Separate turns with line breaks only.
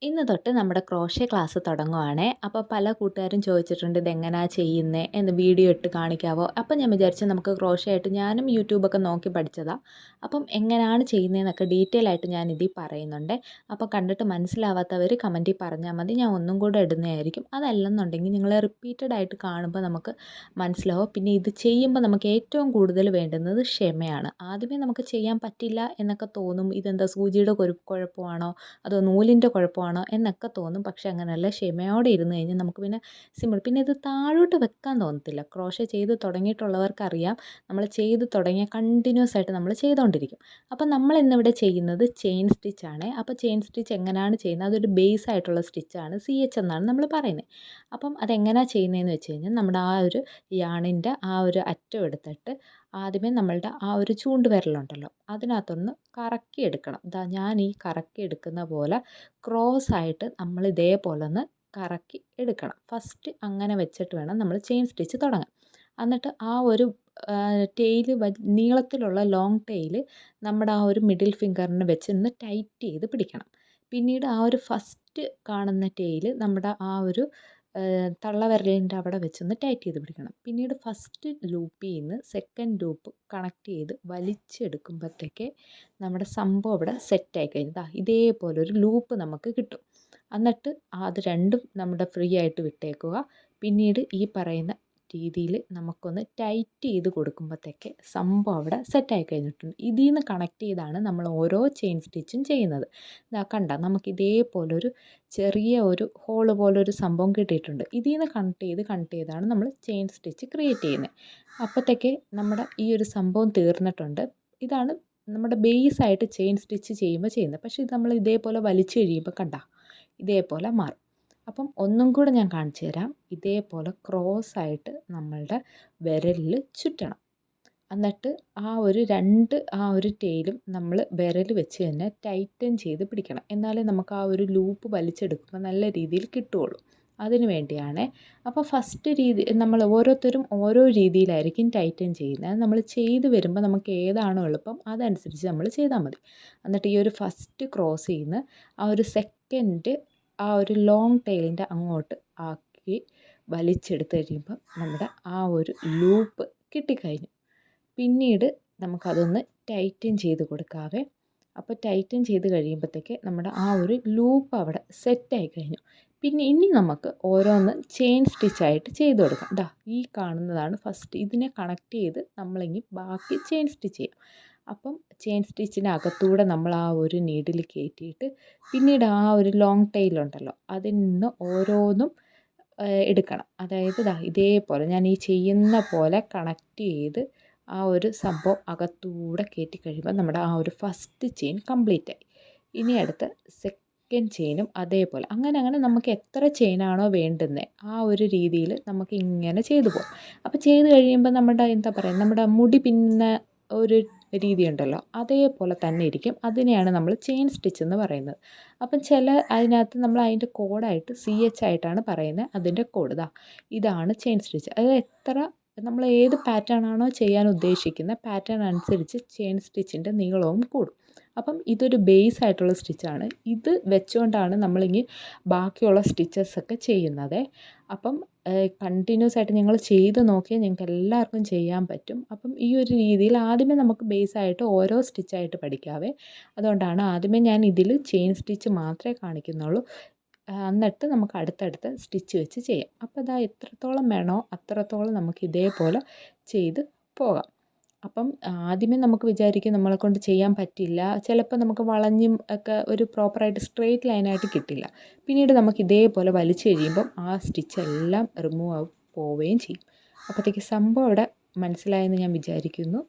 ഇന്ന് തൊട്ട് നമ്മുടെ ക്രോഷ്യ ക്ലാസ് തുടങ്ങുവാണേ. അപ്പോൾ പല കൂട്ടുകാരും ചോദിച്ചിട്ടുണ്ട് ഇതെങ്ങനാ ചെയ്യുന്നത് എന്ന് വീഡിയോ ഇട്ട് കാണിക്കാവോ. അപ്പം ഞാൻ വിചാരിച്ചു നമുക്ക് ക്രോഷ്യ ആയിട്ട് ഞാനും യൂട്യൂബൊക്കെ നോക്കി പഠിച്ചതാണ്. അപ്പം എങ്ങനെയാണ് ചെയ്യുന്നതെന്നൊക്കെ ഡീറ്റെയിൽ ആയിട്ട് ഞാൻ ഇതിൽ പറയുന്നുണ്ട്. അപ്പോൾ കണ്ടിട്ട് മനസ്സിലാവാത്തവർ കമൻറ്റിൽ പറഞ്ഞാൽ മതി, ഞാൻ ഒന്നും കൂടെ ഇടുന്നതായിരിക്കും. അതല്ലെന്നുണ്ടെങ്കിൽ നിങ്ങൾ റിപ്പീറ്റഡ് ആയിട്ട് കാണുമ്പോൾ നമുക്ക് മനസ്സിലാവും. പിന്നെ ഇത് ചെയ്യുമ്പോൾ നമുക്ക് ഏറ്റവും കൂടുതൽ വേണ്ടുന്നത് ക്ഷമയാണ്. ആദ്യമേ നമുക്ക് ചെയ്യാൻ പറ്റില്ല എന്നൊക്കെ തോന്നും. ഇതെന്താ സൂചിയുടെ കുഴപ്പമാണോ അതോ നൂലിൻ്റെ കുഴപ്പമാണോ എന്നൊക്കെ തോന്നും. പക്ഷെ അങ്ങനെയല്ല, ക്ഷമയോടെ ഇരുന്ന് കഴിഞ്ഞാൽ നമുക്ക് പിന്നെ സിമ്പിൾ. പിന്നെ ഇത് താഴോട്ട് വെക്കാൻ തോന്നത്തില്ല. ക്രോഷ്യ ചെയ്ത് തുടങ്ങിയിട്ടുള്ളവർക്കറിയാം, നമ്മൾ ചെയ്ത് തുടങ്ങിയ കണ്ടിന്യൂസ് ആയിട്ട് നമ്മൾ ചെയ്തുകൊണ്ടിരിക്കും. അപ്പം നമ്മൾ ഇന്നിവിടെ ചെയ്യുന്നത് ചെയിൻ സ്റ്റിച്ചാണ്. അപ്പോൾ ചെയിൻ സ്റ്റിച്ച് എങ്ങനെയാണ് ചെയ്യുന്നത്, അതൊരു ബേസ് ആയിട്ടുള്ള സ്റ്റിച്ചാണ്, CH എന്നാണ് നമ്മൾ പറയുന്നത്. അപ്പം അതെങ്ങനെയാണ് ചെയ്യുന്നതെന്ന് വെച്ച് കഴിഞ്ഞാൽ നമ്മുടെ ആ ഒരു യാണിൻ്റെ ആ ഒരു അറ്റം എടുത്തിട്ട് ആദ്യമേ നമ്മളുടെ ആ ഒരു ചൂണ്ട് വിരലുണ്ടല്ലോ അതിനകത്തൊന്ന് കറക്കി എടുക്കണം. ഞാൻ ഈ കറക്കി എടുക്കുന്ന പോലെ ക്രോസ് ആയിട്ട് നമ്മൾ ഇതേപോലെ ഒന്ന് കറക്കി എടുക്കണം. ഫസ്റ്റ് അങ്ങനെ വെച്ചിട്ട് വേണം നമ്മൾ ചെയിൻ സ്റ്റിച്ച് തുടങ്ങാൻ. എന്നിട്ട് ആ ഒരു ടെയിൽ നീളത്തിലുള്ള ലോങ് ടെയിൽ നമ്മുടെ ആ ഒരു മിഡിൽ ഫിംഗറിന് വെച്ച് ഒന്ന് ടൈറ്റ് ചെയ്ത് പിടിക്കണം. പിന്നീട് ആ ഒരു ഫസ്റ്റ് കാണുന്ന ടെയിൽ നമ്മുടെ ആ ഒരു തള്ളവിരലിൻ്റെ അവിടെ വെച്ചൊന്ന് ടൈറ്റ് ചെയ്ത് പിടിക്കണം. പിന്നീട് ഫസ്റ്റ് ലൂപ്പിൽ നിന്ന് സെക്കൻഡ് ലൂപ്പ് കണക്ട് ചെയ്ത് വലിച്ചെടുക്കുമ്പോഴത്തേക്ക് നമ്മുടെ സംഭവം ഇവിടെ സെറ്റായി കഴിഞ്ഞു. ഇതേപോലെ ഒരു ലൂപ്പ് നമുക്ക് കിട്ടും. എന്നിട്ട് അത് രണ്ടും നമ്മുടെ ഫ്രീ ആയിട്ട് വിട്ടേക്കുക. പിന്നീട് ഈ പറയുന്ന രീതിയിൽ നമുക്കൊന്ന് ടൈറ്റ് ചെയ്ത് കൊടുക്കുമ്പോഴത്തേക്ക് സംഭവം അവിടെ സെറ്റായി കഴിഞ്ഞിട്ടുണ്ട്. ഇതിൽ നിന്ന് കണക്ട് ചെയ്താണ് നമ്മൾ ഓരോ ചെയിൻ സ്റ്റിച്ചും ചെയ്യുന്നത്. കണ്ട നമുക്ക് ഇതേപോലൊരു ചെറിയ ഒരു ഹോള് പോലൊരു സംഭവം കിട്ടിയിട്ടുണ്ട്. ഇതിൽ നിന്ന് കണക്ട് ചെയ്താണ് നമ്മൾ ചെയിൻ സ്റ്റിച്ച് ക്രിയേറ്റ് ചെയ്യുന്നത്. അപ്പോഴത്തേക്ക് നമ്മുടെ ഈ ഒരു സംഭവം തീർന്നിട്ടുണ്ട്. ഇതാണ് നമ്മുടെ ബേസായിട്ട് ചെയിൻ സ്റ്റിച്ച് ചെയ്യുമ്പോൾ ചെയ്യുന്നത്. പക്ഷേ ഇത് നമ്മൾ ഇതേപോലെ വലിച്ചു കഴിയുമ്പോൾ കണ്ട ഇതേപോലെ മാറും. അപ്പം ഒന്നും കൂടെ ഞാൻ കാണിച്ചു തരാം. ഇതേപോലെ ക്രോസ് ആയിട്ട് നമ്മളുടെ വിരലിൽ ചുറ്റണം. എന്നിട്ട് ആ ഒരു ടെയിലും നമ്മൾ വിരൽ വെച്ച് തന്നെ ടൈറ്റൻ ചെയ്ത് പിടിക്കണം. എന്നാലേ നമുക്ക് ആ ഒരു ലൂപ്പ് വലിച്ചെടുക്കുമ്പോൾ നല്ല രീതിയിൽ കിട്ടുകയുള്ളൂ. അതിന് വേണ്ടിയാണ്. അപ്പോൾ ഫസ്റ്റ് നമ്മൾ ഓരോരുത്തരും ഓരോ രീതിയിലായിരിക്കും ടൈറ്റൻ ചെയ്യുന്നത്. നമ്മൾ ചെയ്ത് വരുമ്പോൾ നമുക്ക് ഏതാണോ എളുപ്പം അതനുസരിച്ച് നമ്മൾ ചെയ്താൽ മതി. എന്നിട്ട് ഈ ഒരു ഫസ്റ്റ് ക്രോസ് ചെയ്യുന്ന ആ ഒരു സെക്കൻഡ് ആ ഒരു ലോങ് ടെയിലിൻ്റെ അങ്ങോട്ട് ആക്കി വലിച്ചെടുത്ത് കഴിയുമ്പോൾ നമ്മുടെ ആ ഒരു ലൂപ്പ് കിട്ടിക്കഴിഞ്ഞു. പിന്നീട് നമുക്കതൊന്ന് ടൈറ്റൻ ചെയ്ത് കൊടുക്കാവേ. അപ്പോൾ ടൈറ്റൻ ചെയ്ത് കഴിയുമ്പോഴത്തേക്ക് നമ്മുടെ ആ ഒരു ലൂപ്പ് അവിടെ സെറ്റായി കഴിഞ്ഞു. പിന്നെ ഇനി നമുക്ക് ഓരോന്ന് ചെയിൻ സ്റ്റിച്ചായിട്ട് ചെയ്ത് കൊടുക്കാം. ഈ കാണുന്നതാണ് ഫസ്റ്റ്. ഇതിനെ കണക്ട് ചെയ്ത് നമ്മളിനി ബാക്കി ചെയിൻ സ്റ്റിച്ച് ചെയ്യാം. അപ്പം ചെയിൻ സ്റ്റിച്ചിനകത്തൂടെ നമ്മൾ ആ ഒരു നീഡിൽ കയറ്റിയിട്ട് പിന്നീട് ആ ഒരു ലോങ് ടെയിലുണ്ടല്ലോ അതിൽ നിന്ന് ഓരോന്നും എടുക്കണം. അതായത് ഇതേപോലെ ഞാൻ ഈ ചെയ്യുന്ന പോലെ കണക്ട് ചെയ്ത് ആ ഒരു സംഭവം അകത്തൂടെ കയറ്റി കഴിയുമ്പോൾ നമ്മുടെ ആ ഒരു ഫസ്റ്റ് ചെയിൻ കംപ്ലീറ്റ് ആയി. ഇനി അടുത്ത സെക്കൻഡ് ചെയിനും അതേപോലെ അങ്ങനെ നമുക്ക് എത്ര ചെയിനാണോ വേണ്ടുന്നത് ആ ഒരു രീതിയിൽ നമുക്ക് ഇങ്ങനെ ചെയ്തു പോകും. അപ്പോൾ ചെയ്ത് കഴിയുമ്പോൾ നമ്മുടെ എന്താ പറയുക, നമ്മുടെ മുടി പിന്നുന്ന ഒരു രീതിയുണ്ടല്ലോ അതേപോലെ തന്നെ ഇരിക്കും. അതിനെയാണ് നമ്മൾ ചെയിൻ സ്റ്റിച്ച് എന്ന് പറയുന്നത്. അപ്പം അതിനകത്ത് നമ്മൾ അതിൻ്റെ കോഡായിട്ട് CH ആയിട്ടാണ് പറയുന്നത്. അതിൻ്റെ കോഡ് ഇതാണ് ചെയിൻ സ്റ്റിച്ച്. അത് നമ്മൾ ഏത് പാറ്റേൺ ആണോ ചെയ്യാൻ ഉദ്ദേശിക്കുന്ന പാറ്റേൺ അനുസരിച്ച് ചെയിൻ സ്റ്റിച്ചിൻ്റെ നീളവും കൂടും. അപ്പം ഇതൊരു ബേസ് ആയിട്ടുള്ള സ്റ്റിച്ചാണ്. ഇത് വെച്ചുകൊണ്ടാണ് നമ്മളിനി ബാക്കിയുള്ള സ്റ്റിച്ചസൊക്കെ ചെയ്യുന്നത്. അപ്പം കണ്ടിന്യൂസ് ആയിട്ട് നിങ്ങൾ ചെയ്ത് നോക്കിയാൽ നിങ്ങൾക്ക് എല്ലാവർക്കും ചെയ്യാൻ പറ്റും. അപ്പം ഈ ഒരു രീതിയിൽ ആദ്യമേ നമുക്ക് ബേസായിട്ട് ഓരോ സ്റ്റിച്ചായിട്ട് പഠിക്കാവേ. അതുകൊണ്ടാണ് ആദ്യമേ ഞാൻ ഇതിൽ ചെയിൻ സ്റ്റിച്ച് മാത്രമേ കാണിക്കുന്നുള്ളൂ. എന്നിട്ട് നമുക്ക് അടുത്തടുത്ത് സ്റ്റിച്ച് വെച്ച് ചെയ്യാം. അപ്പോൾ എത്രത്തോളം വേണോ അത്രത്തോളം നമുക്ക് ഇതേപോലെ ചെയ്ത് പോകാം. അപ്പം ആദ്യമേ നമുക്ക് വിചാരിക്കും നമ്മളെക്കൊണ്ട് ചെയ്യാൻ പറ്റില്ല, ചിലപ്പോൾ നമുക്ക് വളഞ്ഞും ഒക്കെ ഒരു പ്രോപ്പറായിട്ട് സ്ട്രെയിറ്റ് ലൈനായിട്ട് കിട്ടില്ല. പിന്നീട് നമുക്ക് ഇതേപോലെ വലിച്ചു കഴിയുമ്പം ആ സ്റ്റിച്ചെല്ലാം റിമൂവ് പോവുകയും ചെയ്യും. അപ്പോഴത്തേക്ക് സംഭവം ഇവിടെ മനസ്സിലായെന്ന് ഞാൻ വിചാരിക്കുന്നു.